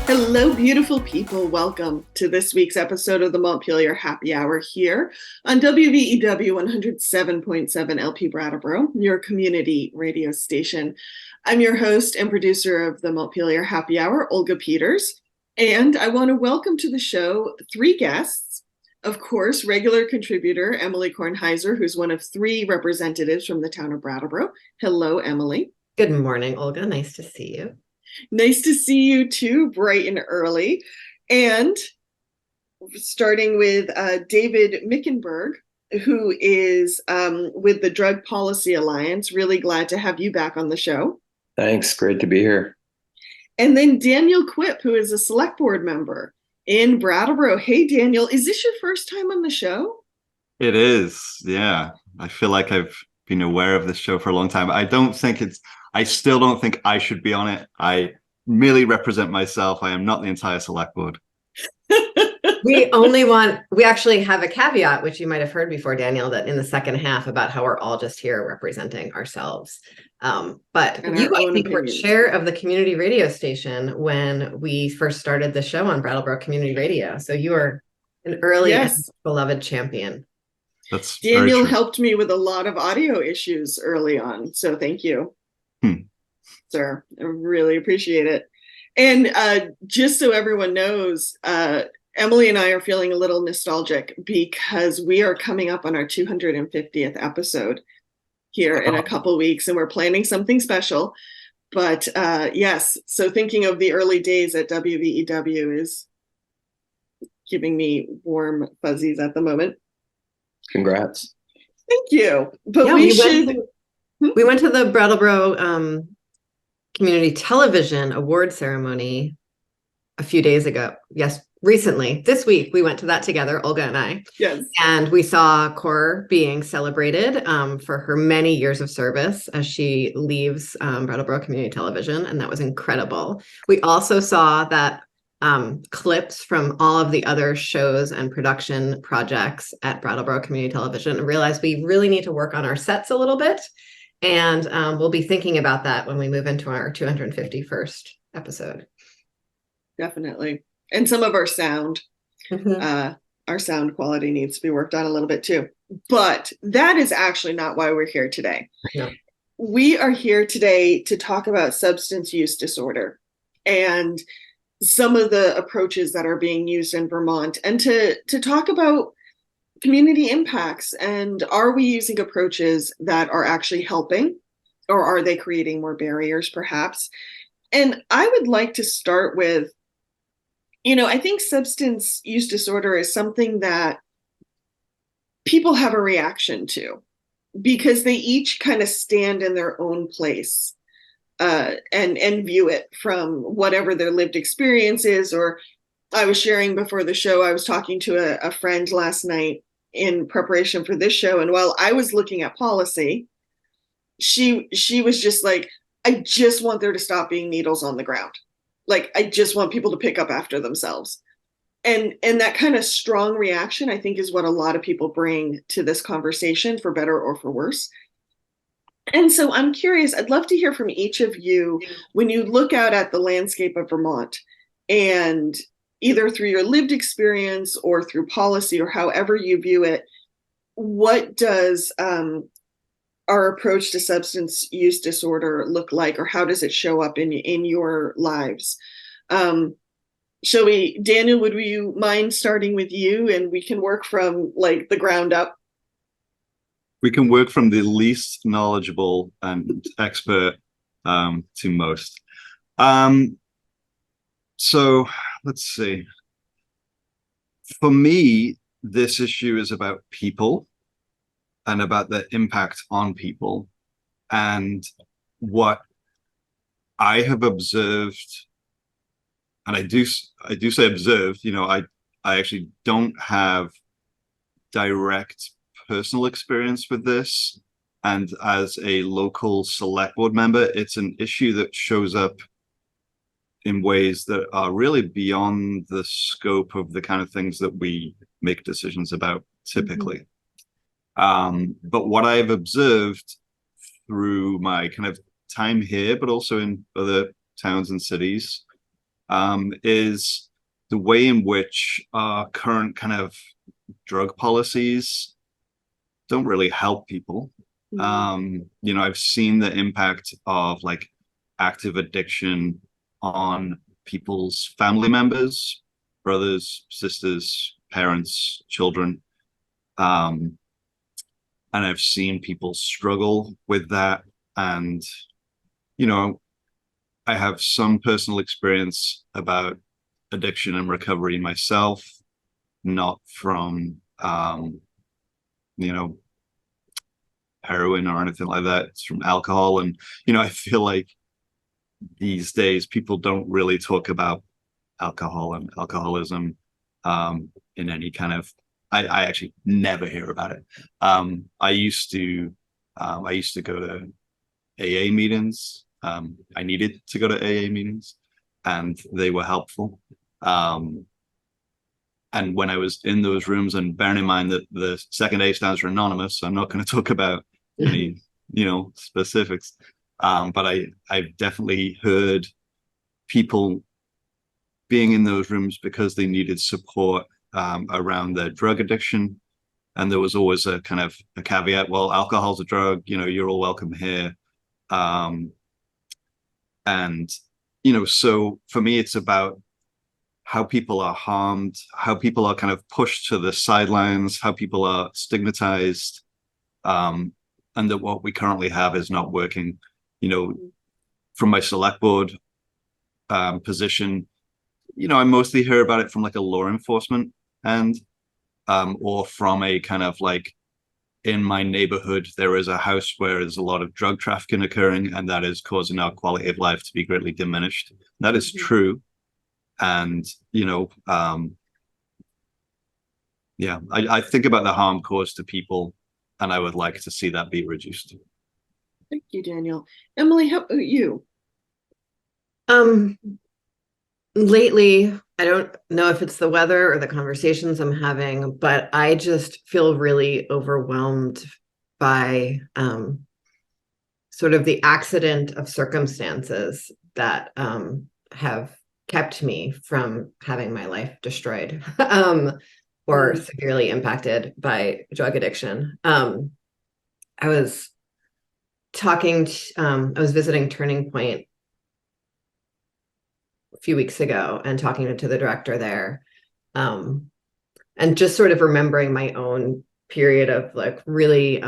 Hello, beautiful people. Welcome to this week's episode of the Montpelier Happy Hour here on WVEW 107.7 LP Brattleboro, your community radio station. I'm your host and producer of the Montpelier Happy Hour, Olga Peters, and I want to welcome to the show three guests. Of course, regular contributor Emily Kornheiser, who's one of three representatives from the town of Brattleboro. Hello, Emily. Good morning, Olga. Nice to see you. Nice to see you too, bright and early. And starting with David Mickenberg, who is with the Drug Policy Alliance. Really glad to have you back on the show. Thanks. Great to be here. And then Daniel Quipp, who is a Selectboard member in Brattleboro. Hey, Daniel, is this your first time on the show? It is, yeah. I feel like I've been aware of this show for a long time. I still don't think I should be on it. I merely represent myself. I am not the entire select board. We actually have a caveat, which you might have heard before, Daniel, that in the second half about how we're all just here representing ourselves. But you, I think, were chair of the community radio station when we first started the show on Brattleboro Community Radio. So you are an early and beloved champion. That's Daniel helped me with a lot of audio issues early on. So thank you. Sir, I really appreciate it. And just so everyone knows, Emily and I are feeling a little nostalgic because we are coming up on our 250th episode here in a couple weeks, and we're planning something special. But yes, so thinking of the early days at WVEW is giving me warm fuzzies at the moment. Congrats. Thank you. But yeah, we went to the Brattleboro Community Television Award ceremony a few days ago. Yes, recently. This week, we went to that together, Olga and I. Yes. And we saw Cor being celebrated for her many years of service as she leaves Brattleboro Community Television, and that was incredible. We also saw that clips from all of the other shows and production projects at Brattleboro Community Television and realized we really need to work on our sets a little bit. And we'll be thinking about that when we move into our 251st episode. Definitely. And some of our sound, our sound quality needs to be worked on a little bit too. But that is actually not why we're here today. No. We are here today to talk about substance use disorder and some of the approaches that are being used in Vermont, and to talk about community impacts, and are we using approaches that are actually helping, or are they creating more barriers perhaps? And I would like to start with, I think substance use disorder is something that people have a reaction to because they each kind of stand in their own place and view it from whatever their lived experience is. Or I was sharing before the show, I was talking to a friend last night in preparation for this show, and while I was looking at policy, she was just like, I just want there to stop being needles on the ground. Like, I just want people to pick up after themselves. And that kind of strong reaction, I think, is what a lot of people bring to this conversation, for better or for worse. And so I'm curious, I'd love to hear from each of you when you look out at the landscape of Vermont, and either through your lived experience or through policy or however you view it, what does our approach to substance use disorder look like, or how does it show up in your lives? Shall we, Daniel, would you mind starting with you, and we can work from like the ground up? We can work from the least knowledgeable and expert to most. So let's see. For me, this issue is about people and about the impact on people. And what I have observed, and I do say observed, I actually don't have direct personal experience with this. And as a local select board member, it's an issue that shows up in ways that are really beyond the scope of the kind of things that we make decisions about typically. But what I've observed through my kind of time here, but also in other towns and cities, is the way in which our current kind of drug policies don't really help people. You know, I've seen the impact of like active addiction on people's family members, brothers, sisters, parents, children. And I've seen people struggle with that. And, you know, I have some personal experience about addiction and recovery myself, not from, you know, heroin or anything like that. It's from alcohol. And, you know, I feel like these days people don't really talk about alcohol and alcoholism in any kind of, I actually never hear about it. I used to go to AA meetings. I needed to go to AA meetings and they were helpful. And when I was in those rooms, and bearing in mind that the second A stands for anonymous, so I'm not going to talk about any, you know, specifics. But I've definitely heard people being in those rooms because they needed support around their drug addiction. And there was always a kind of a caveat, well, alcohol's a drug, you know, you're all welcome here. And, you know, so for me, it's about how people are harmed, how people are kind of pushed to the sidelines, how people are stigmatized, and that what we currently have is not working. You know, from my select board position, you know, I mostly hear about it from like a law enforcement end, or from a kind of like, in my neighborhood, there is a house where there's a lot of drug trafficking occurring, and that is causing our quality of life to be greatly diminished. That is true. And, you know, yeah, I think about the harm caused to people, and I would like to see that be reduced. Thank you, Daniel. Emily, how about you? Lately, I don't know if it's the weather or the conversations I'm having, but I just feel really overwhelmed by sort of the accident of circumstances that have kept me from having my life destroyed or severely impacted by drug addiction. I was visiting Turning Point a few weeks ago and talking to the director there, and just sort of remembering my own period of like really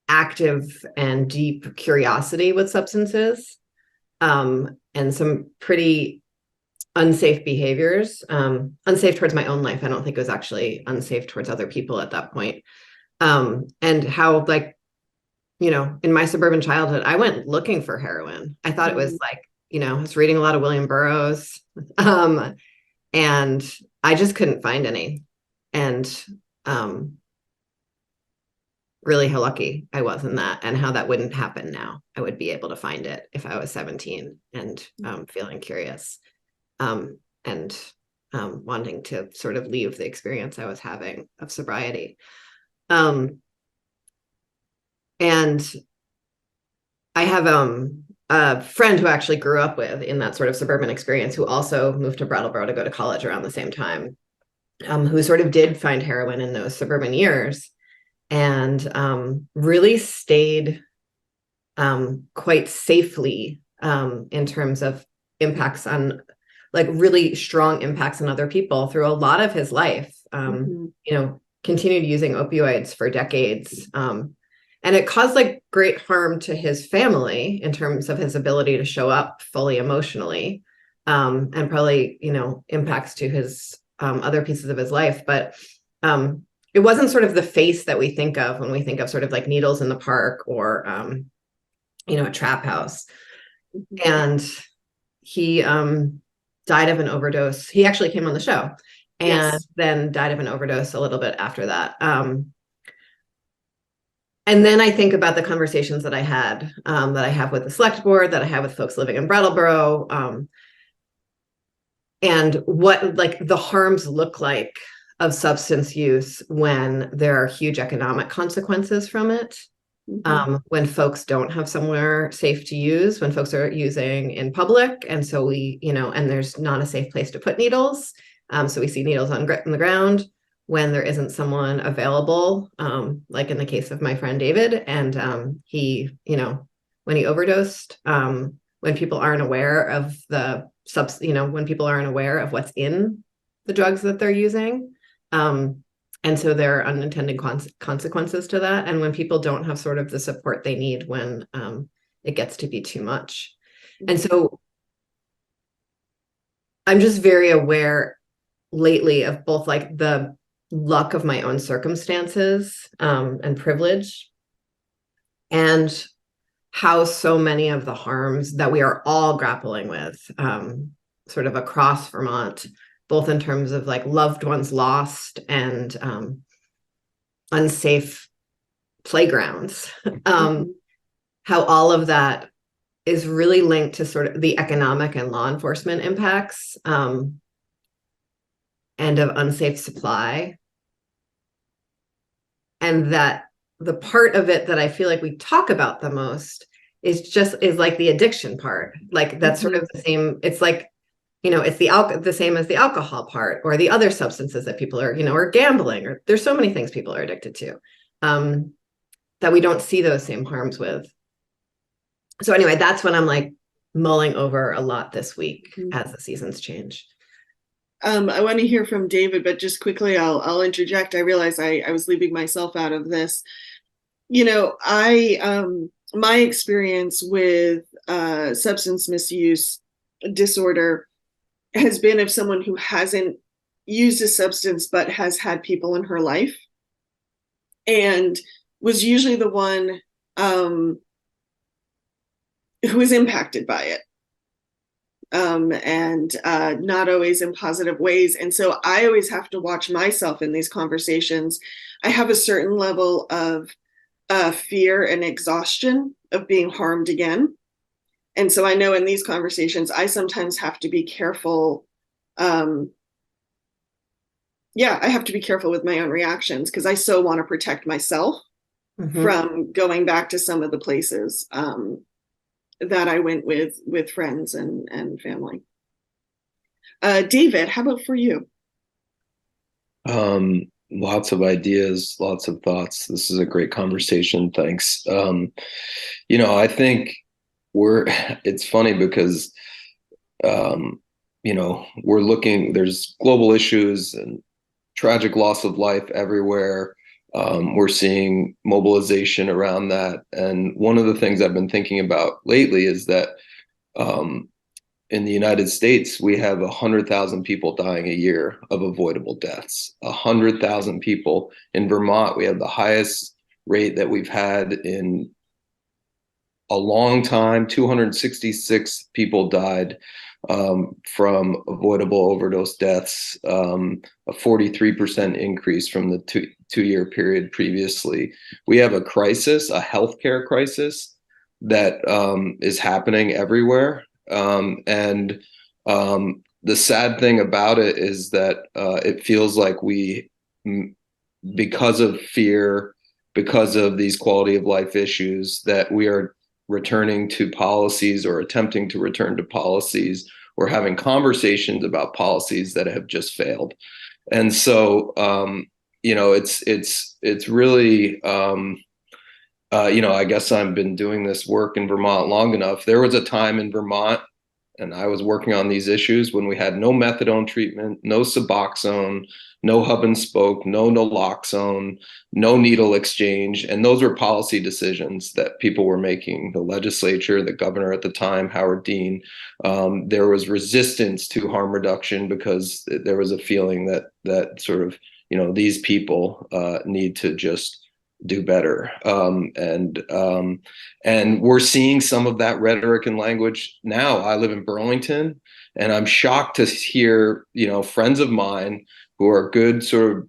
active and deep curiosity with substances, and some pretty unsafe behaviors, unsafe towards my own life. I don't think it was actually unsafe towards other people at that point. And how, like, you know, in my suburban childhood, I went looking for heroin. I thought it was like, you know, I was reading a lot of William Burroughs, and I just couldn't find any. And really how lucky I was in that, and how that wouldn't happen now. I would be able to find it if I was 17 and feeling curious, and wanting to sort of leave the experience I was having of sobriety. And I have a friend who I actually grew up with in that sort of suburban experience, who also moved to Brattleboro to go to college around the same time, who sort of did find heroin in those suburban years, and really stayed quite safely in terms of impacts on, like, really strong impacts on other people through a lot of his life. You know, continued using opioids for decades. And it caused like great harm to his family in terms of his ability to show up fully emotionally, and probably, you know, impacts to his other pieces of his life. But it wasn't sort of the face that we think of when we think of sort of like needles in the park or, you know, a trap house. And he died of an overdose. He actually came on the show, and then died of an overdose a little bit after that. And then I think about the conversations that I had, that I have with the select board, that I have with folks living in Brattleboro, and what like the harms look like of substance use when there are huge economic consequences from it. when folks don't have somewhere safe to use, when folks are using in public. And so we, and there's not a safe place to put needles. So we see needles on the ground when there isn't someone available, like in the case of my friend David. And he, when he overdosed, when people aren't aware of when people aren't aware of what's in the drugs that they're using. And so there are unintended consequences to that. And when people don't have sort of the support they need when it gets to be too much. And so I'm just very aware lately of both like the luck of my own circumstances and privilege, and how so many of the harms that we are all grappling with sort of across Vermont, both in terms of like loved ones lost and unsafe playgrounds, how all of that is really linked to sort of the economic and law enforcement impacts and of unsafe supply. And that the part of it that I feel like we talk about the most is like the addiction part. Like that's sort of the same. It's like, it's the same as the alcohol part, or the other substances that people are, or gambling, or there's so many things people are addicted to that we don't see those same harms with. So anyway, that's when I'm like mulling over a lot this week as the seasons change. I want to hear from David, but just quickly, I'll interject. I realize I was leaving myself out of this. My experience with substance misuse disorder has been of someone who hasn't used a substance but has had people in her life, and was usually the one who was impacted by it. And not always in positive ways. And so I always have to watch myself in these conversations. I have a certain level of fear and exhaustion of being harmed again. And so I know in these conversations, I sometimes have to be careful. I have to be careful with my own reactions because I so want to protect myself from going back to some of the places that I went with friends and family. David, how about for you? Lots of ideas, lots of thoughts. This is a great conversation. Thanks. I think it's funny because, we're looking, there's global issues and tragic loss of life everywhere. We're seeing mobilization around that. And one of the things I've been thinking about lately is that in the United States, we have 100,000 people dying a year of avoidable deaths. 100,000 people. In Vermont, we have the highest rate that we've had in a long time. 266 people died from avoidable overdose deaths, a 43% increase from the two-year period previously. We have a crisis, a healthcare crisis that is happening everywhere. And the sad thing about it is that it feels like because of fear, because of these quality of life issues, that we are returning to policies or attempting to return to policies or having conversations about policies that have just failed. And so, it's really, I guess I've been doing this work in Vermont long enough. There was a time in Vermont, and I was working on these issues when we had no methadone treatment, no Suboxone, no hub and spoke, no naloxone, no needle exchange. And those were policy decisions that people were making. The legislature, the governor at the time, Howard Dean, there was resistance to harm reduction because there was a feeling that sort of, these people need to just do better. And we're seeing some of that rhetoric and language now. I live in Burlington, and I'm shocked to hear, friends of mine who are good sort of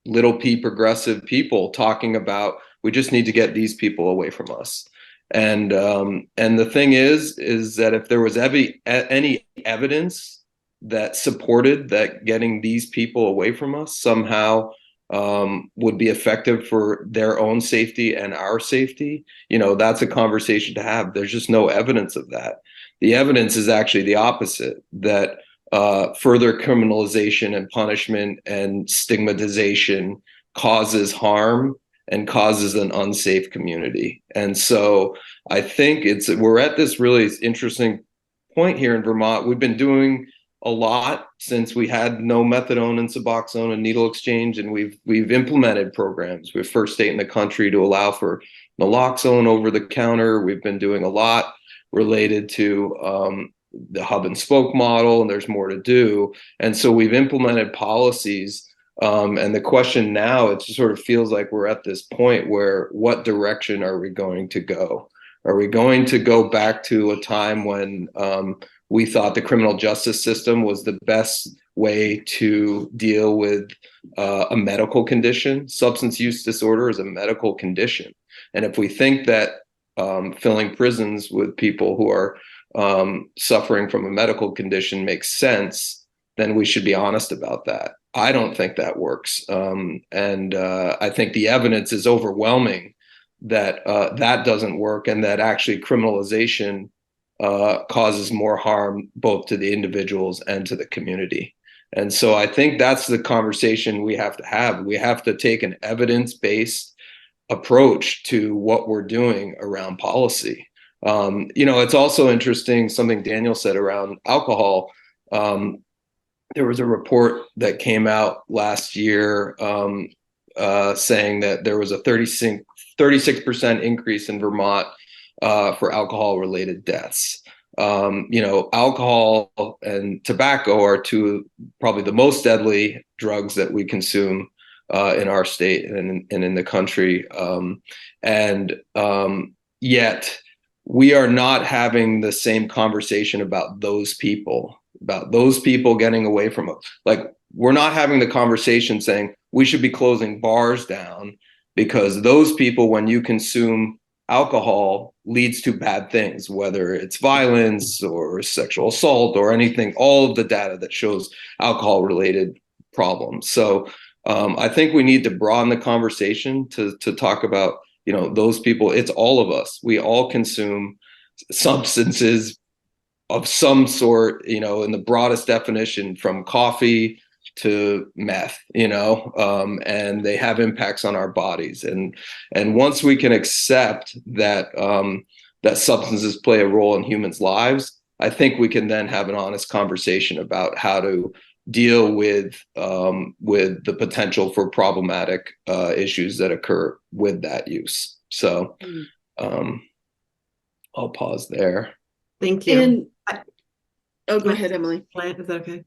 little p progressive people talking about, we just need to get these people away from us. And the thing is that if there was any evidence that supported that getting these people away from us somehow would be effective for their own safety and our safety, that's a conversation to have. There's just no evidence of that. The evidence is actually the opposite, that further criminalization and punishment and stigmatization causes harm and causes an unsafe community. And so I think we're at this really interesting point here in Vermont. We've been doing a lot since we had no methadone and Suboxone and needle exchange, and we've implemented programs. We're first state in the country to allow for naloxone over the counter. We've been doing a lot related to the hub and spoke model, and there's more to do. And so we've implemented policies. And the question now, it sort of feels like we're at this point where, what direction are we going to go? Are we going to go back to a time when we thought the criminal justice system was the best way to deal with a medical condition? Substance use disorder is a medical condition. And if we think that filling prisons with people who are suffering from a medical condition makes sense, then we should be honest about that. I don't think that works. And I think the evidence is overwhelming that that doesn't work, and that actually criminalization causes more harm both to the individuals and to the community. And so I think that's the conversation we have to have. We have to take an evidence-based approach to what we're doing around policy. It's also interesting, something Daniel said around alcohol. There was a report that came out last year saying that there was a 36% increase in Vermont for alcohol-related deaths. Alcohol and tobacco are two probably the most deadly drugs that we consume in our state and in the country. Yet we are not having the same conversation about those people getting away from it. Like, we're not having the conversation saying we should be closing bars down because those people, when you consume alcohol, leads to bad things, whether it's violence or sexual assault or anything, all of the data that shows alcohol related problems. So I think we need to broaden the conversation to talk about, those people. It's all of us. We all consume substances of some sort, in the broadest definition, from coffee to meth, and they have impacts on our bodies. And once we can accept that that substances play a role in humans' lives, I think we can then have an honest conversation about how to deal with the potential for problematic issues that occur with that use. So I'll pause there. Thank you. And go ahead, Emily. Is that okay?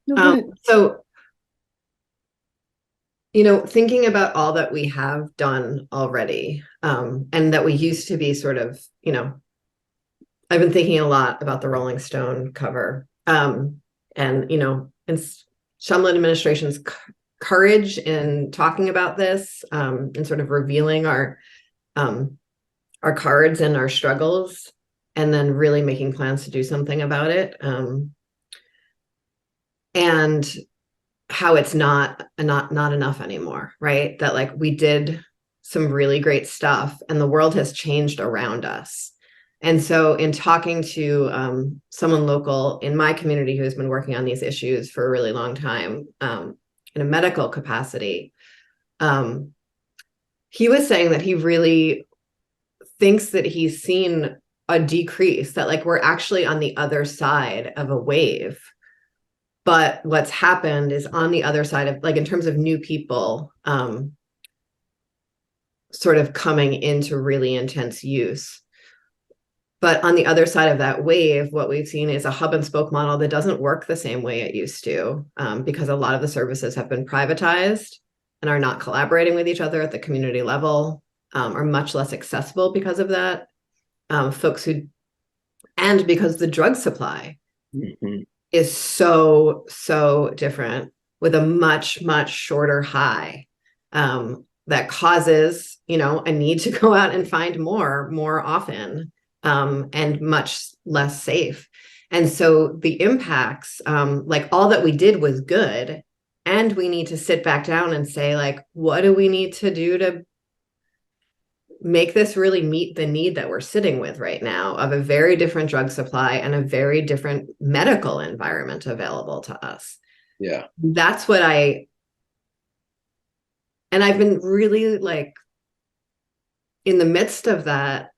No, go ahead. So, thinking about all that we have done already, and that we used to be sort of, I've been thinking a lot about the Rolling Stone cover, and Shumlin administration's courage in talking about this, and sort of revealing our cards and our struggles, and then really making plans to do something about it. And how it's not enough anymore, right? That, like, we did some really great stuff and the world has changed around us. And so in talking to someone local in my community who has been working on these issues for a really long time, in a medical capacity, he was saying that he really thinks that he's seen a decrease, that, like, we're actually on the other side of a wave. But what's happened is, on the other side of, like, in terms of new people sort of coming into really intense use. But on the other side of that wave, what we've seen is a hub and spoke model that doesn't work the same way it used to, because a lot of the services have been privatized and are not collaborating with each other at the community level, are much less accessible because of that. And because the drug supply is so different, with a much shorter high, that causes, a need to go out and find more often, and much less safe. And so the impacts, like, all that we did was good, And we need to sit back down and say, like, what do we need to do to make this really meet the need that we're sitting with right now of a very different drug supply and a very different medical environment available to us. Yeah. That's what and I've been really like in the midst of that,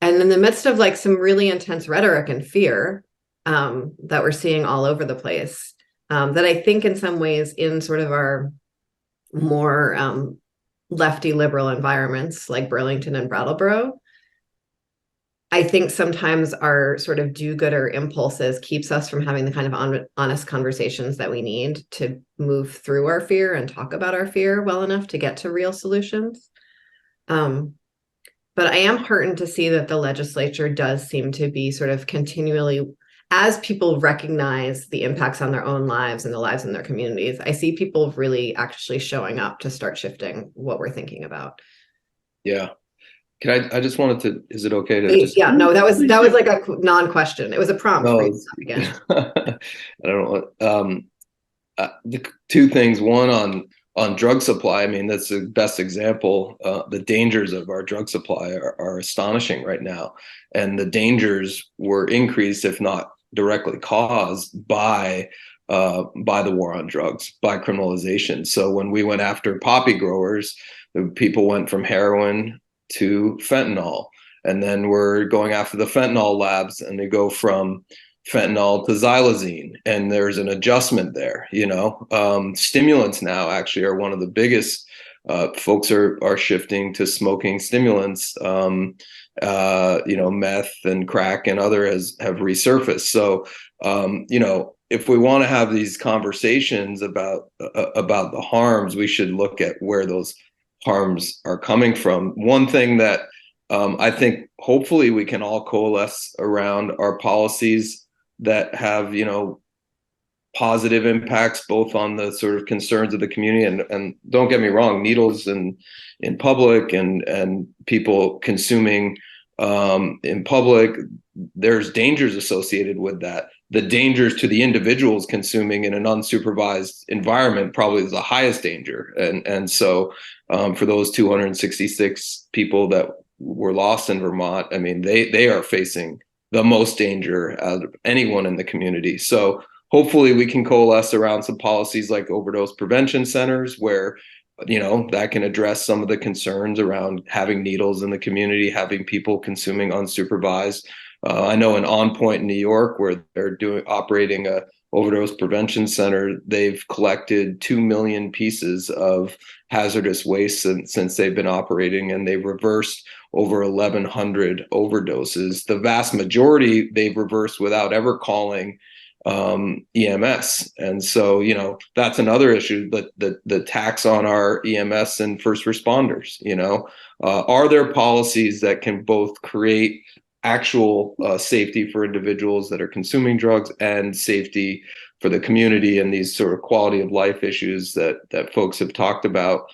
and in the midst of like some really intense rhetoric and fear that we're seeing all over the place, that I think in some ways in sort of our more lefty liberal environments like Burlington and Brattleboro, I think sometimes our sort of do-gooder impulses keeps us from having the kind of honest conversations that we need to move through our fear and talk about our fear well enough to get to real solutions. But I am heartened to see that the legislature does seem to be sort of continually, as people recognize the impacts on their own lives and the lives in their communities, I see people really actually showing up to start shifting what we're thinking about. Yeah. I just wanted to, is it okay to just, yeah, no, that was like a non-question. It was a prompt. no, for you again. I don't know. The two things, one on drug supply. I mean, that's the best example. The dangers of our drug supply are astonishing right now. And the dangers were increased, if not directly caused by the war on drugs, by criminalization. So when we went after poppy growers, the people went from heroin to fentanyl. And then we're going after the fentanyl labs, and they go from fentanyl to xylazine, and there's an adjustment there. Stimulants now actually are one of the biggest. Folks are shifting to smoking stimulants. Meth and crack and other have resurfaced. So if we want to have these conversations about the harms, we should look at where those harms are coming from. One thing that I think hopefully we can all coalesce around are policies that have, positive impacts both on the sort of concerns of the community, and don't get me wrong, needles in public and people consuming in public, there's dangers associated with that. The dangers to the individuals consuming in an unsupervised environment probably is the highest danger. And so for those 266 people that were lost in Vermont, I mean, they are facing the most danger out of anyone in the community. So hopefully we can coalesce around some policies like overdose prevention centers where, that can address some of the concerns around having needles in the community, having people consuming unsupervised. I know in On Point in New York, where they're operating a overdose prevention center, they've collected 2 million pieces of hazardous waste since they've been operating, and they've reversed over 1,100 overdoses. The vast majority they've reversed without ever calling EMS. And so, that's another issue, but the tax on our EMS and first responders, are there policies that can both create actual safety for individuals that are consuming drugs and safety for the community, and these sort of quality of life issues that folks have talked about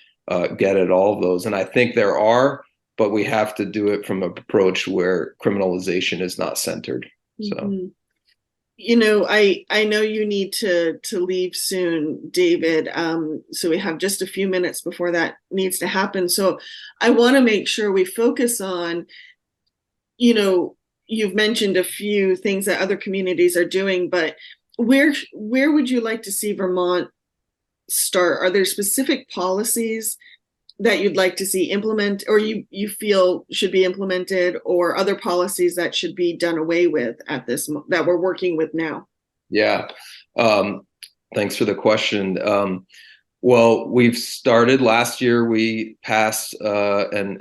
get at all of those? And I think there are, but we have to do it from an approach where criminalization is not centered. So. Mm-hmm. I know you need to leave soon, David. So we have just a few minutes before that needs to happen. So I want to make sure we focus on, you've mentioned a few things that other communities are doing, but where would you like to see Vermont start? Are there specific policies that you'd like to see implement, or you feel should be implemented, or other policies that should be done away with that we're working with now? Yeah. Thanks for the question. Well, we've started last year. We passed and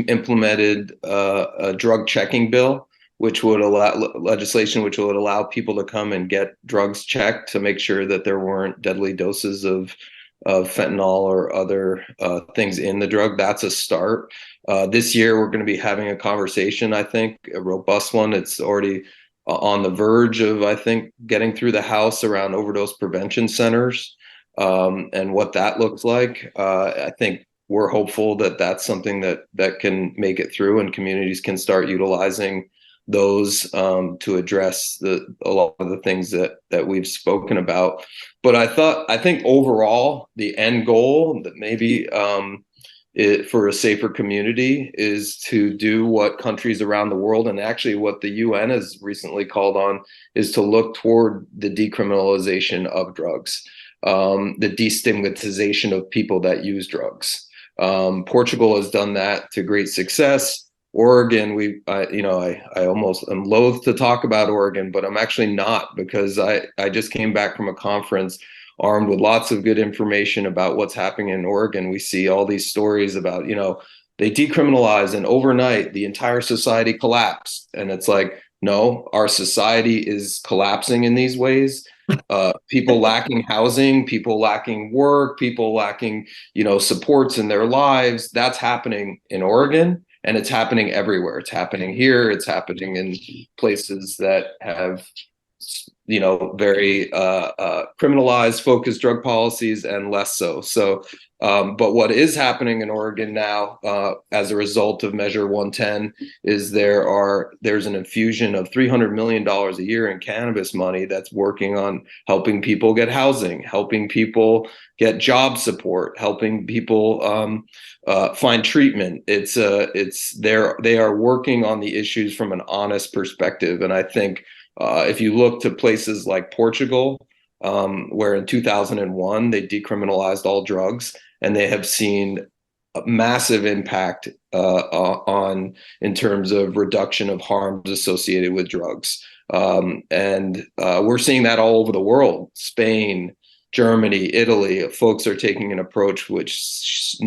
implemented a drug checking bill, which would allow legislation, which would allow people to come and get drugs checked to make sure that there weren't deadly doses of fentanyl or other things in the drug. That's a start. This year, we're going to be having a conversation, I think, a robust one. It's already on the verge of, I think, getting through the House around overdose prevention centers and what that looks like. I think we're hopeful that that's something that can make it through and communities can start utilizing those to address a lot of the things that we've spoken about. But I think overall, the end goal that maybe for a safer community is to do what countries around the world, and actually what the UN has recently called on, is to look toward the decriminalization of drugs, the destigmatization of people that use drugs. Portugal has done that to great success. Oregon, I almost am loath to talk about Oregon, but I'm actually not, because I just came back from a conference armed with lots of good information about what's happening in Oregon. We see all these stories about, they decriminalize and overnight the entire society collapsed. And it's like, no, our society is collapsing in these ways. People lacking housing, people lacking work, people lacking, supports in their lives. That's happening in Oregon. And it's happening everywhere. It's happening here. It's happening in places that have, very criminalized, focused drug policies, and less so. So, but what is happening in Oregon now, as a result of Measure 110, is there's an infusion of $300 million a year in cannabis money that's working on helping people get housing, helping people get job support, helping people find treatment. They are working on the issues from an honest perspective. And I think if you look to places like Portugal, where in 2001 they decriminalized all drugs, and they have seen a massive impact in terms of reduction of harms associated with drugs. And we're seeing that all over the world. Spain, Germany, Italy, folks are taking an approach which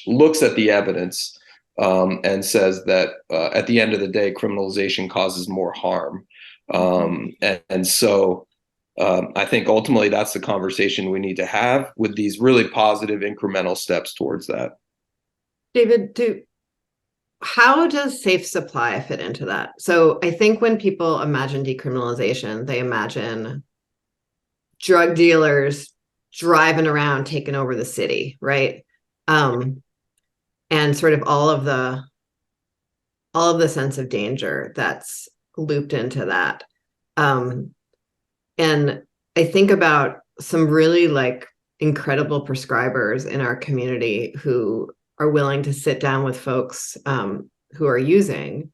looks at the evidence and says that at the end of the day, criminalization causes more harm. So I think ultimately that's the conversation we need to have, with these really positive incremental steps towards that. David, how does safe supply fit into that? So I think when people imagine decriminalization, they imagine drug dealers driving around, taking over the city, right? And sort of all of the sense of danger that's looped into that. And I think about some really incredible prescribers in our community who are willing to sit down with folks who are using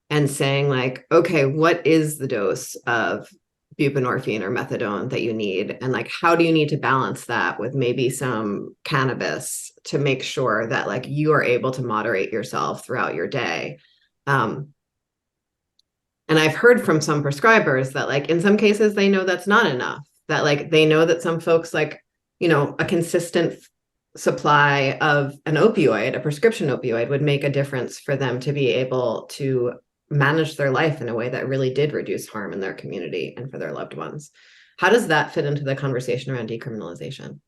and saying okay, what is the dose of buprenorphine or methadone that you need? And how do you need to balance that with maybe some cannabis to make sure that you are able to moderate yourself throughout your day? And I've heard from some prescribers that in some cases they know that's not enough, that they know that some folks a consistent supply of an opioid, a prescription opioid, would make a difference for them to be able to manage their life in a way that really did reduce harm in their community and for their loved ones. How does that fit into the conversation around decriminalization?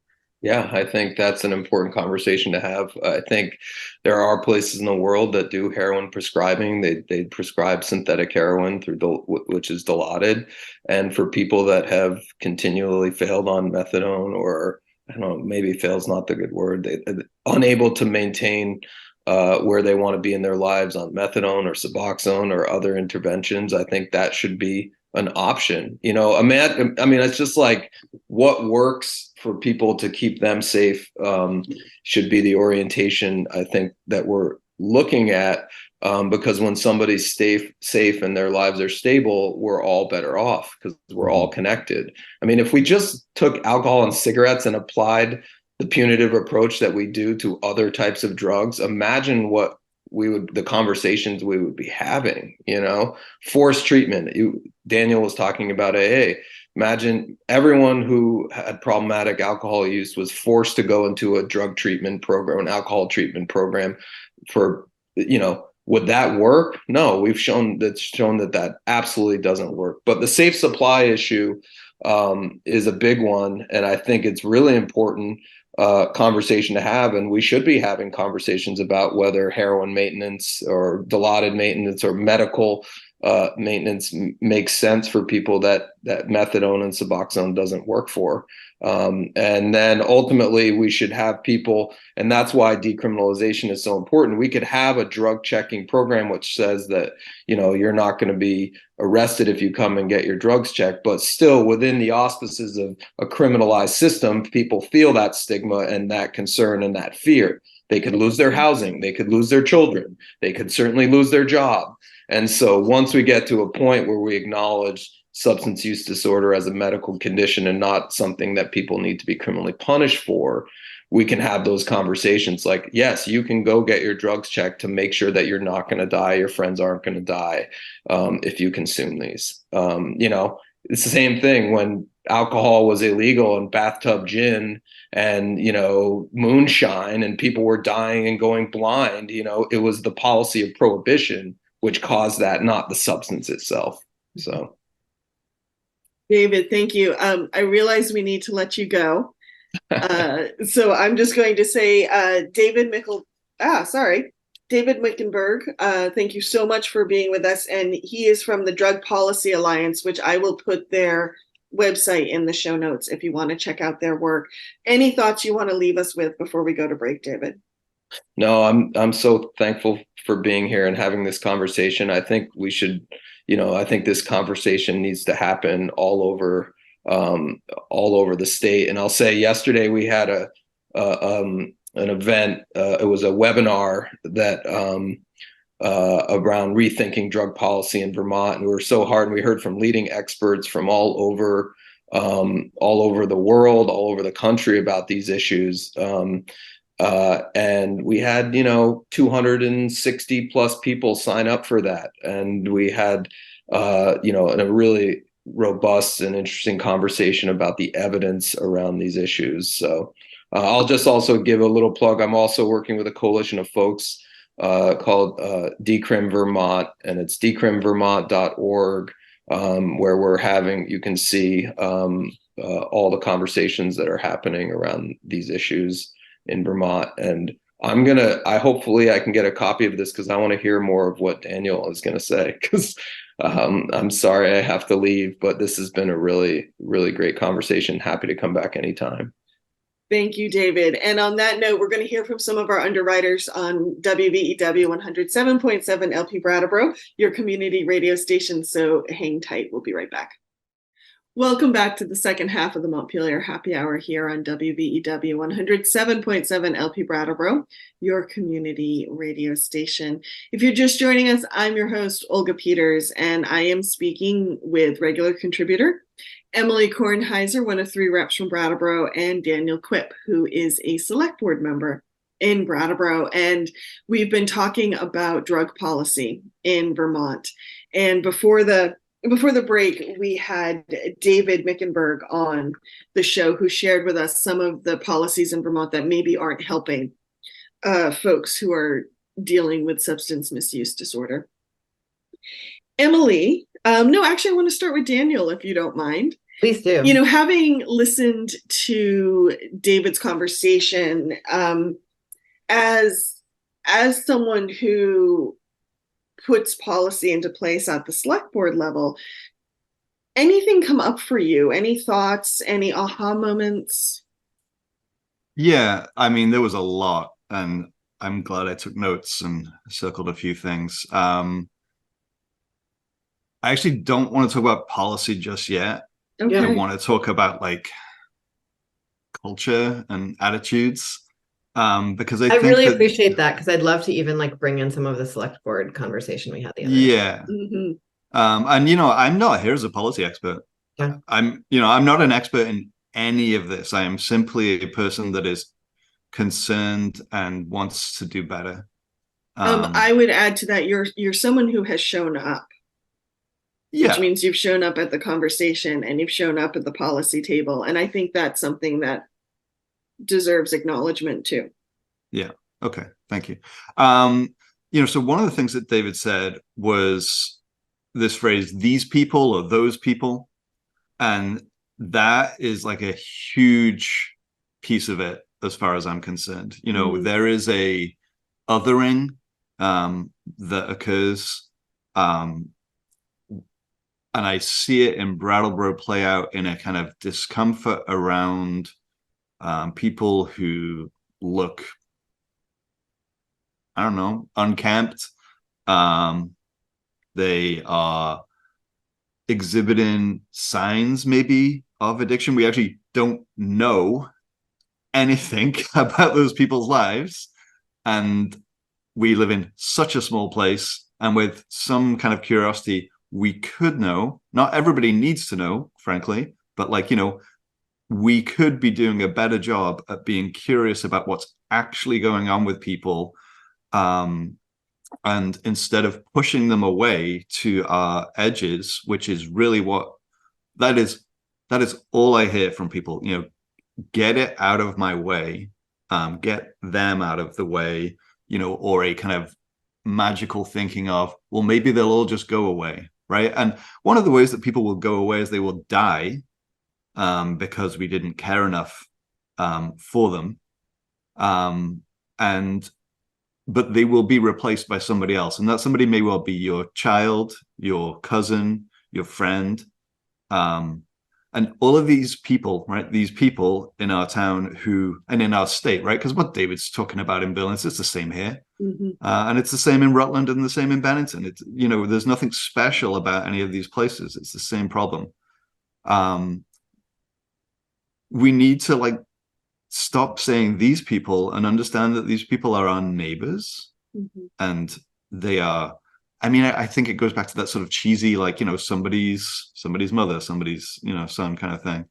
Yeah, I think that's an important conversation to have. I think there are places in the world that do heroin prescribing. They prescribe synthetic heroin which is dilaudid. And for people that have continually failed on methadone, or I don't know, maybe fail's not the good word, they're unable to maintain where they want to be in their lives on methadone or Suboxone or other interventions, I think that should be an option. It's just what works for people to keep them safe should be the orientation, I think, that we're looking at, because when somebody's safe and their lives are stable, we're all better off because we're all connected. If we just took alcohol and cigarettes and applied the punitive approach that we do to other types of drugs, imagine what the conversations we would be having, forced treatment. Daniel was talking about AA. Imagine everyone who had problematic alcohol use was forced to go into a drug treatment program, an alcohol treatment program would that work? No, we've shown that absolutely doesn't work. But the safe supply issue is a big one. And I think it's really important conversation to have, and we should be having conversations about whether heroin maintenance or dilaudid maintenance or medical maintenance makes sense for people that methadone and Suboxone doesn't work for. And then ultimately we should have people, and that's why decriminalization is so important. We could have a drug checking program which says that, you're not going to be arrested if you come and get your drugs checked, but still within the auspices of a criminalized system, people feel that stigma and that concern and that fear. They could lose their housing, they could lose their children, they could certainly lose their job. And so once we get to a point where we acknowledge substance use disorder as a medical condition and not something that people need to be criminally punished for, we can have those conversations like, yes, you can go get your drugs checked to make sure that you're not going to die, your friends aren't going to die if you consume these. It's the same thing when alcohol was illegal and bathtub gin and moonshine and people were dying and going blind. It was the policy of prohibition which caused that, not the substance itself. So David, thank you. I realize we need to let you go. So I'm just going to say, David Mickenberg, thank you so much for being with us. And he is from the Drug Policy Alliance, which I will put their website in the show notes if you want to check out their work. Any thoughts you want to leave us with before we go to break, David? No, I'm so thankful for being here and having this conversation. I think we should, I think this conversation needs to happen all over the state. And I'll say yesterday we had an event. It was a webinar that around rethinking drug policy in Vermont, and we were so hard. And we heard from leading experts from all over the world, all over the country about these issues. And we had 260 plus people sign up for that, and we had a really robust and interesting conversation about the evidence around these issues. So I'll just also give a little plug. I'm also working with a coalition of folks called Decrim Vermont, and it's decrimvermont.org, where you can see all the conversations that are happening around these issues in Vermont. And hopefully I can get a copy of this because I want to hear more of what Daniel is going to say, because I'm sorry I have to leave, but this has been a really, really great conversation. Happy to come back anytime. Thank you, David. And on that note, we're going to hear from some of our underwriters on WVEW 107.7 LP Brattleboro, your community radio station. So hang tight. We'll be right back. Welcome back to the second half of the Montpelier Happy Hour here on WVEW 107.7 LP Brattleboro, your community radio station. If you're just joining us, I'm your host, Olga Peters, and I am speaking with regular contributor Emily Kornheiser, one of 3 reps from Brattleboro, and Daniel Quipp, who is a select board member in Brattleboro. And we've been talking about drug policy in Vermont. And before the break, we had David Mickenberg on the show, who shared with us some of the policies in Vermont that maybe aren't helping folks who are dealing with substance misuse disorder. Emily, I want to start with Daniel, if you don't mind. Please do. Having listened to David's conversation, as someone who puts policy into place at the select board level, anything come up for you? Any thoughts, any aha moments? Yeah, there was a lot, and I'm glad I took notes and circled a few things. I actually don't want to talk about policy just yet. Okay. I want to talk about culture and attitudes. Because I think really appreciate that, because I'd love to even bring in some of the select board conversation we had the other day. Yeah. Mm-hmm. And I'm not here as a policy expert. Yeah. I'm not an expert in any of this. I am simply a person that is concerned and wants to do better. I would add to that, you're someone who has shown up. Yeah. Which means you've shown up at the conversation and you've shown up at the policy table. And I think that's something that deserves acknowledgement too. Yeah. Okay. Thank you. So one of the things that David said was this phrase, these people or those people. And that is a huge piece of it as far as I'm concerned. Mm-hmm. There is a othering that occurs and I see it in Brattleboro play out in a kind of discomfort around people who look, I don't know, unkempt. They are exhibiting signs maybe of addiction. We actually don't know anything about those people's lives. And we live in such a small place. And with some kind of curiosity, we could know. Not everybody needs to know, frankly, but like, we could be doing a better job at being curious about what's actually going on with people. And instead of pushing them away to our edges, which is really what that is all I hear from people, get it out of my way, get them out of the way, or a kind of magical thinking of, well, maybe they'll all just go away, right? And one of the ways that people will go away is they will die, because we didn't care enough for them. But they will be replaced by somebody else. And that somebody may well be your child, your cousin, your friend. And all of these people, right? These people in our town and in our state, right? Because what David's talking about in Billings, it's the same here. Mm-hmm. And it's the same in Rutland and the same in Bennington. It's, there's nothing special about any of these places. It's the same problem. We need to stop saying these people and understand that these people are our neighbors. Mm-hmm. And they are, I think it goes back to that sort of cheesy, somebody's mother, somebody's, son kind of thing.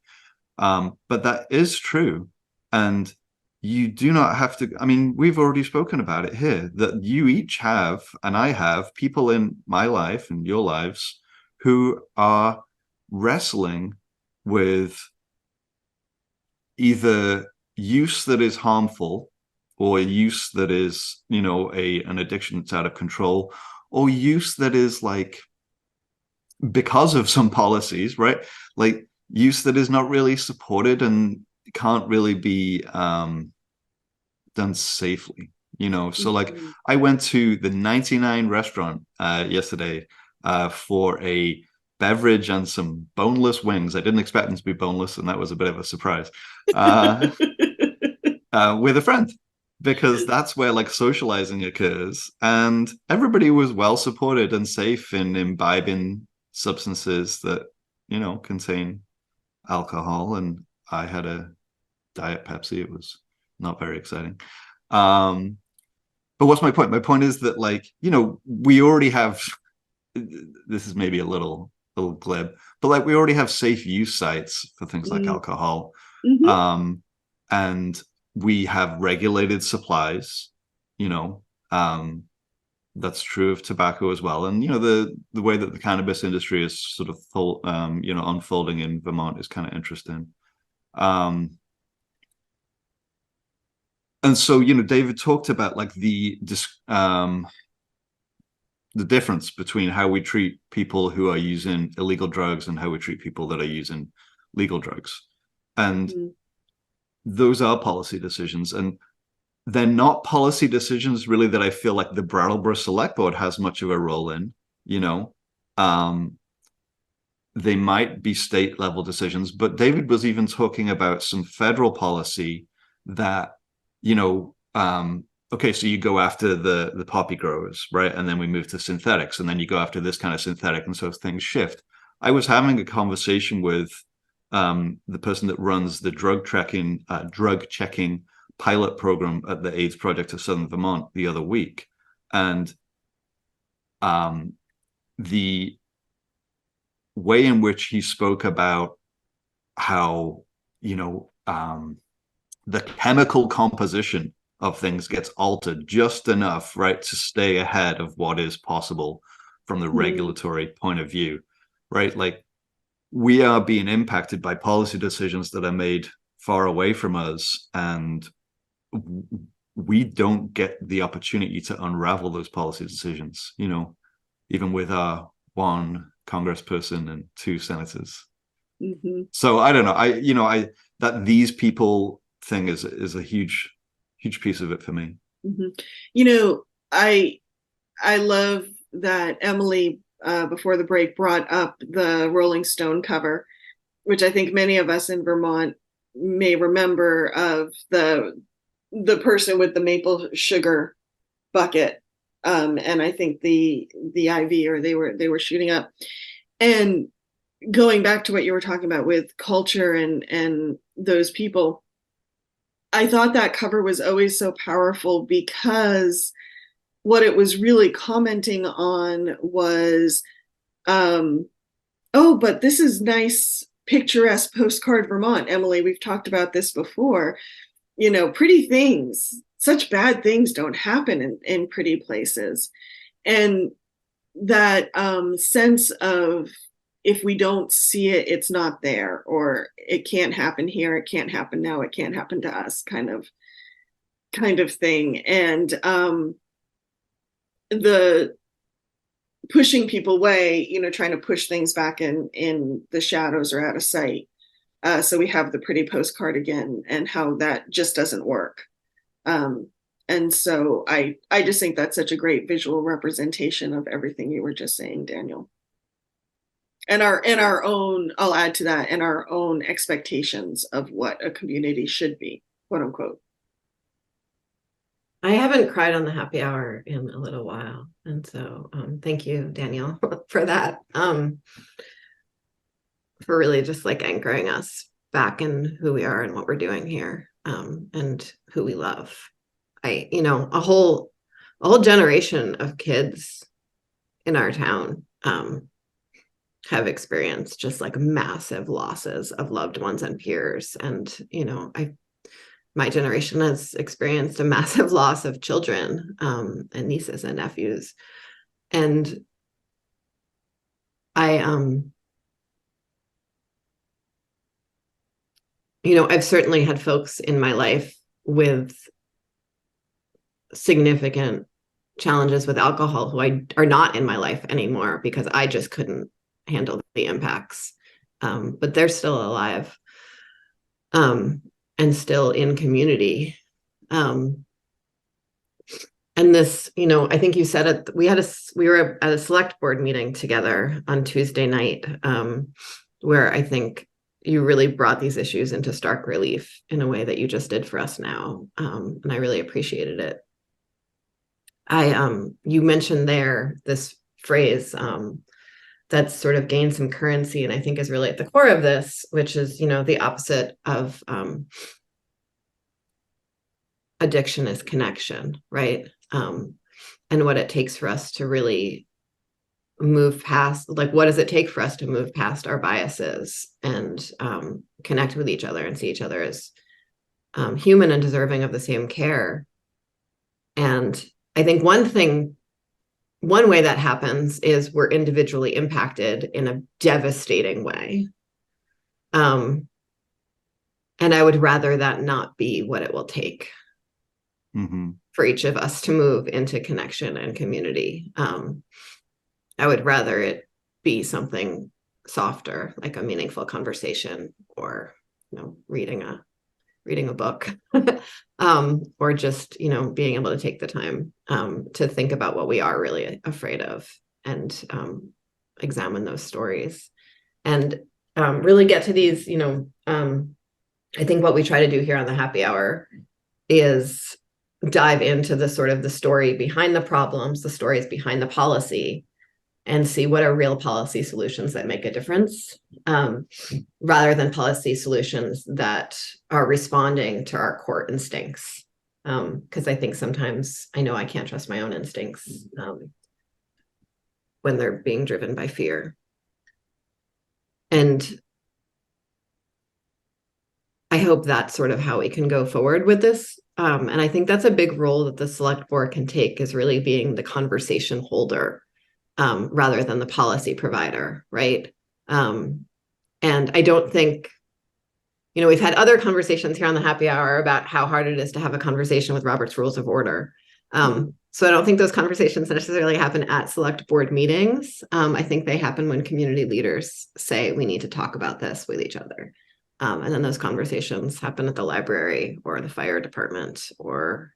But that is true. And you do not have to, we've already spoken about it here, that you each have, and I have, people in my life and your lives who are wrestling with either use that is harmful, or use that is, an addiction that's out of control, or use that is because of some policies, right? Use that is not really supported and can't really be done safely, So I went to the 99 restaurant yesterday for a beverage and some boneless wings. I didn't expect them to be boneless, and that was a bit of a surprise. With a friend, because that's where socializing occurs, and everybody was well supported and safe in imbibing substances that contain alcohol. And I had a Diet Pepsi. It was not very exciting. But what's my point? My point is that we already have, this is maybe a little glib, but we already have safe use sites for things like alcohol. Mm-hmm. And we have regulated supplies, that's true of tobacco as well. And, the way that the cannabis industry is sort of, unfolding in Vermont is kind of interesting. And so, David talked about the difference between how we treat people who are using illegal drugs and how we treat people that are using legal drugs. And those are policy decisions, and they're not policy decisions really that I feel like the Brattleboro Selectboard has much of a role in. They might be state level decisions, but David was even talking about some federal policy that, okay, so you go after the poppy growers, right? And then we move to synthetics, and then you go after this kind of synthetic, and so things shift. I was having a conversation with the person that runs the drug checking pilot program at the AIDS Project of Southern Vermont the other week. And the way in which he spoke about how, the chemical composition of things gets altered just enough, right, to stay ahead of what is possible from the regulatory point of view, right? We are being impacted by policy decisions that are made far away from us, and we don't get the opportunity to unravel those policy decisions, even with our one congressperson and two senators. Mm-hmm. So I don't know. That these people thing is a huge piece of it for me. Mm-hmm. I love that Emily before the break brought up the Rolling Stone cover, which I think many of us in Vermont may remember, of the person with the maple sugar bucket. And I think the IV, or they were shooting up. And going back to what you were talking about with culture and those people, I thought that cover was always so powerful, because what it was really commenting on was, oh, but this is nice, picturesque postcard Vermont. Emily, we've talked about this before. Pretty things, such bad things don't happen in pretty places. And that sense of, if we don't see it, it's not there, or it can't happen here, it can't happen now, it can't happen to us, kind of thing. And the pushing people away, trying to push things back in the shadows or out of sight. So we have the pretty postcard again, and how that just doesn't work. And so I just think that's such a great visual representation of everything you were just saying, Daniel. And our own, I'll add to that, and our own expectations of what a community should be, quote unquote. I haven't cried on the happy hour in a little while. And so thank you, Daniel, for that. For really just like anchoring us back in who we are and what we're doing here, and who we love. A whole generation of kids in our town have experienced just like massive losses of loved ones and peers. And, my generation has experienced a massive loss of children, and nieces and nephews. And I've certainly had folks in my life with significant challenges with alcohol who are not in my life anymore, because I just couldn't handle the impacts. But they're still alive, and still in community. And this, I think you said it, we were at a select board meeting together on Tuesday night, where I think you really brought these issues into stark relief in a way that you just did for us now. And I really appreciated it. You mentioned there this phrase that's sort of gained some currency, and I think is really at the core of this, which is, the opposite of addiction is connection, right? And what it takes for us to really move past, like, what does it take for us to move past our biases and connect with each other and see each other as human and deserving of the same care. And I think one way that happens is we're individually impacted in a devastating way. And I would rather that not be what it will take for each of us to move into connection and community. I would rather it be something softer, like a meaningful conversation, or, reading a book, or just, being able to take the time to think about what we are really afraid of, and examine those stories, and really get to these, I think what we try to do here on the happy hour is dive into the sort of the story behind the problems, the stories behind the policy, and see what are real policy solutions that make a difference, rather than policy solutions that are responding to our core instincts. Because I think sometimes I know I can't trust my own instincts when they're being driven by fear. And I hope that's sort of how we can go forward with this. And I think that's a big role that the select board can take, is really being the conversation holder, rather than the policy provider, right? And I don't think, we've had other conversations here on the happy hour about how hard it is to have a conversation with Robert's Rules of Order. So I don't think those conversations necessarily happen at select board meetings. I think they happen when community leaders say, we need to talk about this with each other. And then those conversations happen at the library or the fire department, or,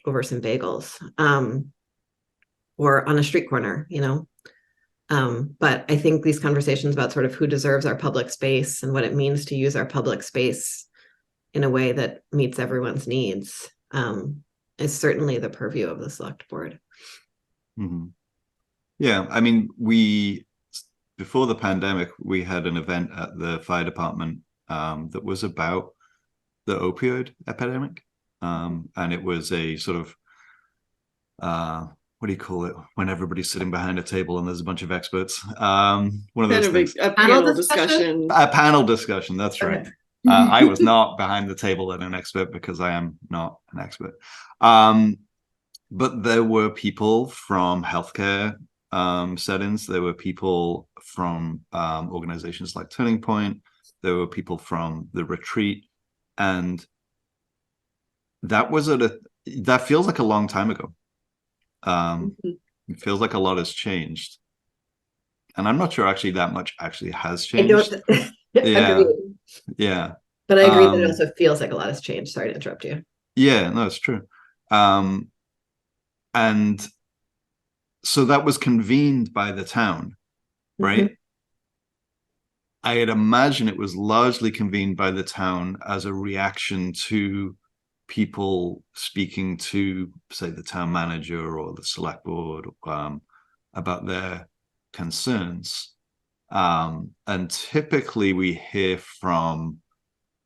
over some bagels, or on a street corner, But I think these conversations about sort of who deserves our public space and what it means to use our public space in a way that meets everyone's needs is certainly the purview of the select board. Mm-hmm. Yeah, I mean, before the pandemic, we had an event at the fire department that was about the opioid epidemic. And it was a sort of, what do you call it? When everybody's sitting behind a table and there's a bunch of experts. One of those things. A panel discussion. A panel discussion, that's right. Okay. I was not behind the table and an expert because I am not an expert. But there were people from healthcare settings. There were people from organizations like Turning Point. There were people from the retreat. And that feels like a long time ago. It feels like a lot has changed. And I'm not sure actually that much actually has changed. Yeah. Yeah. But I agree that it also feels like a lot has changed. Sorry to interrupt you. Yeah, no, it's true. And so that was convened by the town, right? Mm-hmm. I'd imagine it was largely convened by the town as a reaction to people speaking to, say, the town manager or the select board about their concerns. And typically we hear from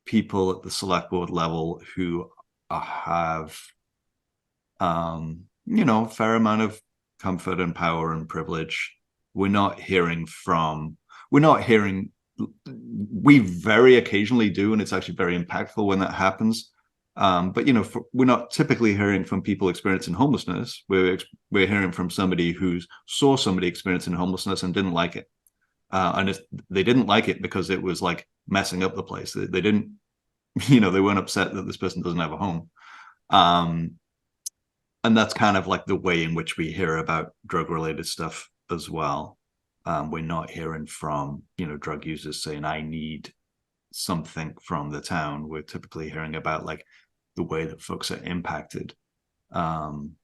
people at the select board level who have, a fair amount of comfort and power and privilege. We very occasionally do, and it's actually very impactful when that happens. But we're not typically hearing from people experiencing homelessness. We're hearing from somebody who saw somebody experiencing homelessness and didn't like it. And they didn't like it because it was like messing up the place. They didn't, they weren't upset that this person doesn't have a home. And that's kind of like the way in which we hear about drug-related stuff as well. We're not hearing from, drug users saying, I need something from the town. We're typically hearing about like the way that folks are impacted. And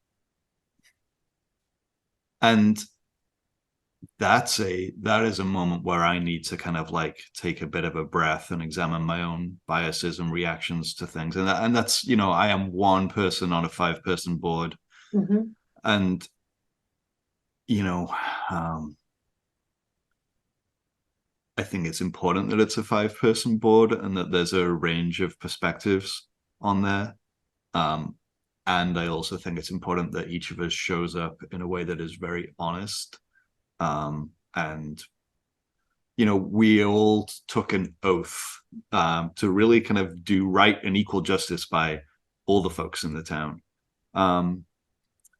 that is a moment where I need to kind of like take a bit of a breath and examine my own biases and reactions to things. And that's, I am one person on a 5-person board. Mm-hmm. And, I think it's important that it's a 5-person board and that there's a range of perspectives on there. And I also think it's important that each of us shows up in a way that is very honest. And, we all took an oath to really kind of do right and equal justice by all the folks in the town. And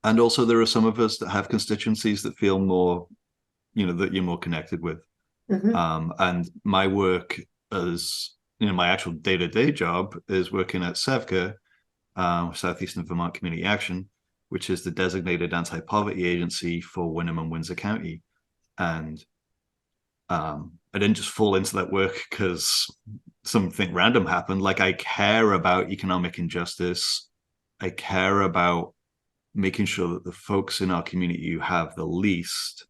also there are some of us that have constituencies that feel more, that you're more connected with. Mm-hmm. And my work as, my actual day-to-day job is working at SEVCA, Southeastern Vermont Community Action, which is the designated anti-poverty agency for Wyndham and Windsor County. And I didn't just fall into that work because something random happened. Like, I care about economic injustice. I care about making sure that the folks in our community who have the least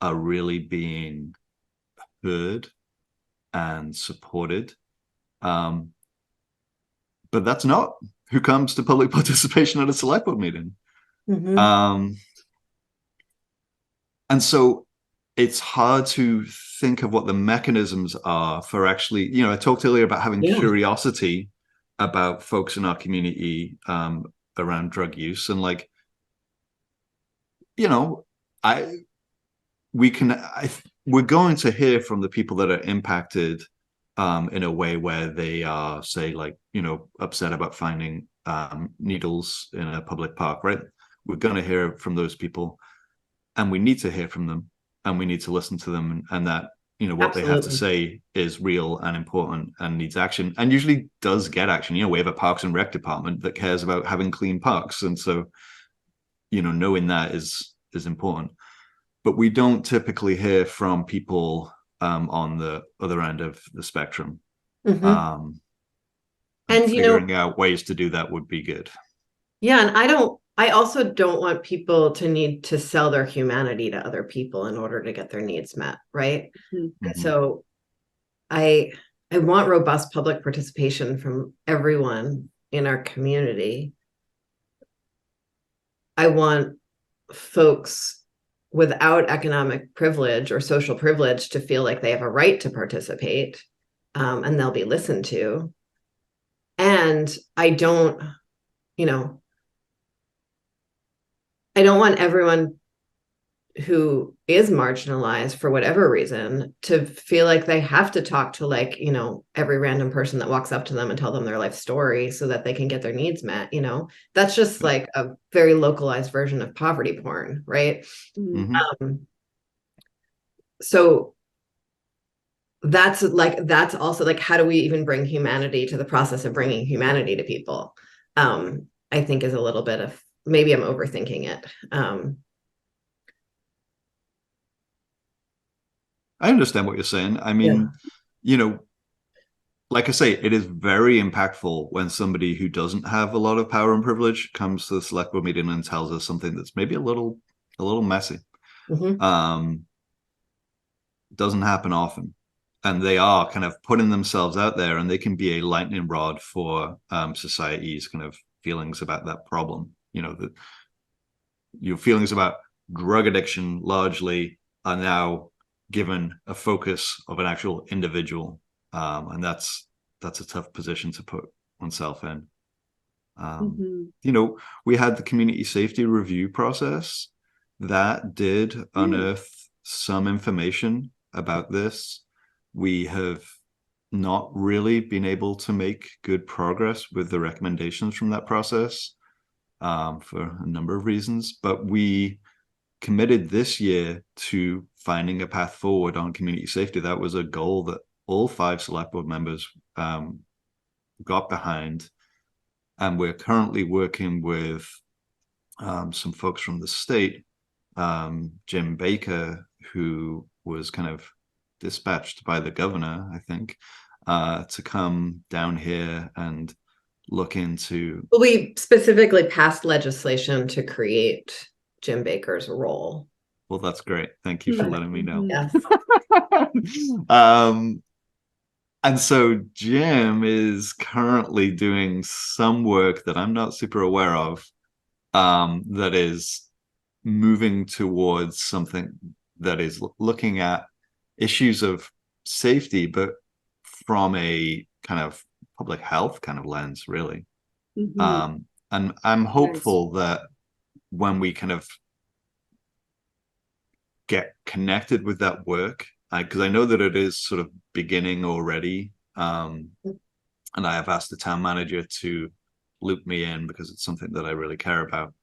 are really being heard and supported. But that's not who comes to public participation at a select board meeting. Mm-hmm. And so it's hard to think of what the mechanisms are for actually, I talked earlier about having curiosity about folks in our community around drug use. And like, we're going to hear from the people that are impacted in a way where they are, say, like, upset about finding needles in a public park, right? We're going to hear from those people, and we need to hear from them, and we need to listen to them, and that, what they have to say is real and important and needs action, and usually does get action. We have a Parks and Rec department that cares about having clean parks, and so, knowing that is important. But we don't typically hear from people on the other end of the spectrum. Mm-hmm. And figuring out ways to do that would be good. Yeah, and I also don't want people to need to sell their humanity to other people in order to get their needs met, right? Mm-hmm. And so I want robust public participation from everyone in our community. I want folks without economic privilege or social privilege to feel like they have a right to participate, and they'll be listened to. And I don't, you know, I don't want everyone who is marginalized for whatever reason to feel like they have to talk to, like, you know, every random person that walks up to them and tell them their life story so that they can get their needs met. You know, that's just like a very localized version of poverty porn, right? So that's also like, how do we even bring humanity to the process of bringing humanity to people? I think is a little bit of, maybe I'm overthinking it. I understand what you're saying. I mean, you know, like I say, it is very impactful when somebody who doesn't have a lot of power and privilege comes to the select board meeting and tells us something that's maybe a little messy. Doesn't happen often. And they are kind of putting themselves out there, and they can be a lightning rod for society's kind of feelings about that problem. You know, that your feelings about drug addiction largely are now given a focus of an actual individual, and that's a tough position to put oneself in. You know, we had the community safety review process that did unearth some information about this. We have not really been able to make good progress with the recommendations from that process, for a number of reasons, but we committed this year to finding a path forward on community safety. That was a goal that all 5 select board members got behind, and we're currently working with some folks from the state, Jim Baker, who was kind of dispatched by the governor, I think, to come down here and look into. We specifically passed legislation to create Jim Baker's role. Well, that's great. Thank you for letting me know. Yes. And so Jim is currently doing some work that I'm not super aware of, that is moving towards something that is looking at issues of safety, but from a kind of public health kind of lens, really. And I'm hopeful that when we kind of get connected with that work, because I know that it is sort of beginning already, and I have asked the town manager to loop me in because it's something that I really care about,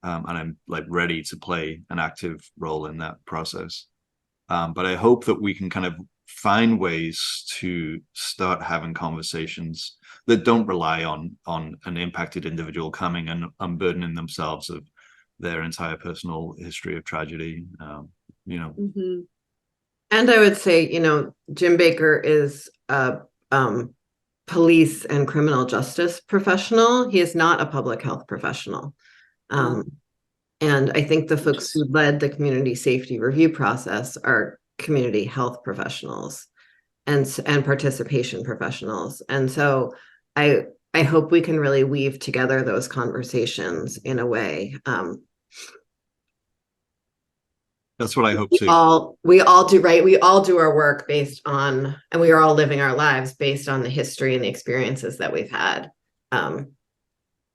and I'm like ready to play an active role in that process. But I hope that we can kind of find ways to start having conversations that don't rely on an impacted individual coming and unburdening themselves of their entire personal history of tragedy, you know. And I would say, you know, Jim Baker is a police and criminal justice professional. He is not a public health professional. And I think the folks who led the community safety review process are community health professionals and participation professionals. And so I hope we can really weave together those conversations in a way. That's what I hope too. We all do, right? We all do our work based on, and we are all living our lives based on the history and the experiences that we've had.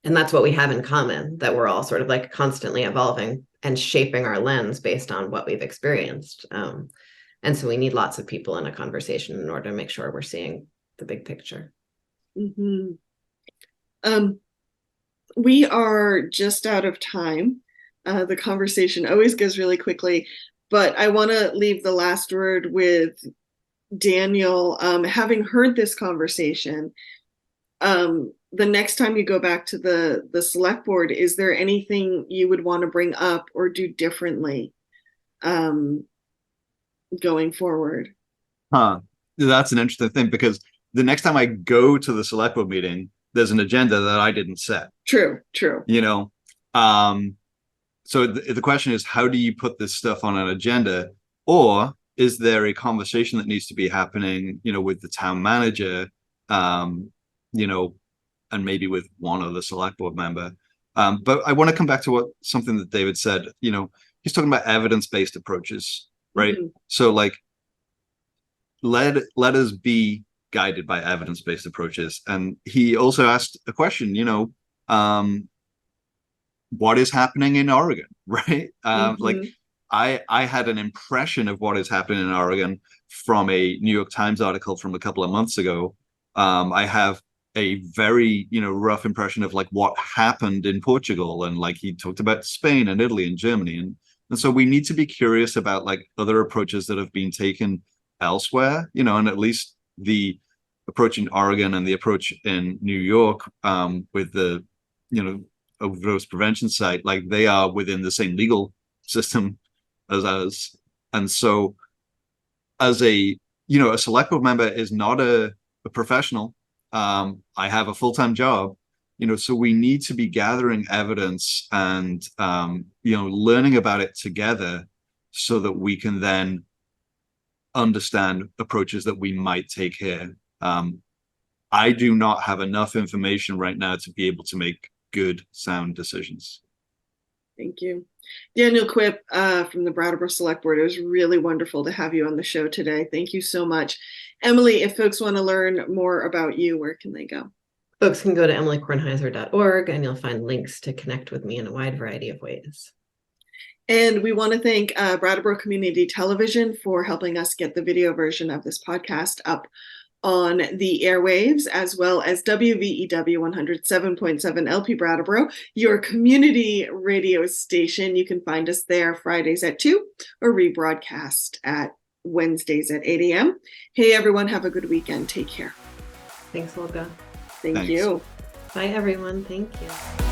And that's what we have in common, that we're all sort of like constantly evolving and shaping our lens based on what we've experienced. And so we need lots of people in a conversation in order to make sure we're seeing the big picture. We are just out of time. The conversation always goes really quickly, but I want to leave the last word with Daniel. Having heard this conversation, the next time you go back to the select board, is there anything you would want to bring up or do differently going forward? That's an interesting thing, because the next time I go to the select board meeting, there's an agenda that I didn't set. True. You know, So the question is, how do you put this stuff on an agenda? Or is there a conversation that needs to be happening, with the town manager, and maybe with one other select board member? But I want to come back to something that David said. He's talking about evidence-based approaches, right? Mhm. So like, let us be guided by evidence-based approaches. And he also asked a question, what is happening in Oregon, right? Like, Mhm. I had an impression of what is happening in Oregon from a New York Times article from a couple of months ago. I have a very, rough impression of like what happened in Portugal, and like he talked about Spain and Italy and Germany, and so we need to be curious about like other approaches that have been taken elsewhere, and at least the approach in Oregon and the approach in New York, with the, overdose prevention site, like they are within the same legal system as us. And so as a select board member is not a professional. I have a full-time job, so we need to be gathering evidence and learning about it together so that we can then understand approaches that we might take here. I do not have enough information right now to be able to make good, sound decisions. Thank you. Daniel Quipp from the Brattleboro Selectboard. It was really wonderful to have you on the show today. Thank you so much. Emily, if folks want to learn more about you, where can they go? Folks can go to emilykornheiser.org and you'll find links to connect with me in a wide variety of ways. And we want to thank Brattleboro Community Television for helping us get the video version of this podcast up on the airwaves, as well as WVEW 107.7 LP Brattleboro, your community radio station. You can find us there Fridays at 2 or rebroadcast at Wednesdays at 8 a.m. Hey, everyone, have a good weekend. Take care. Thanks, Olga. Thank Thanks. you. Bye, everyone. Thank you.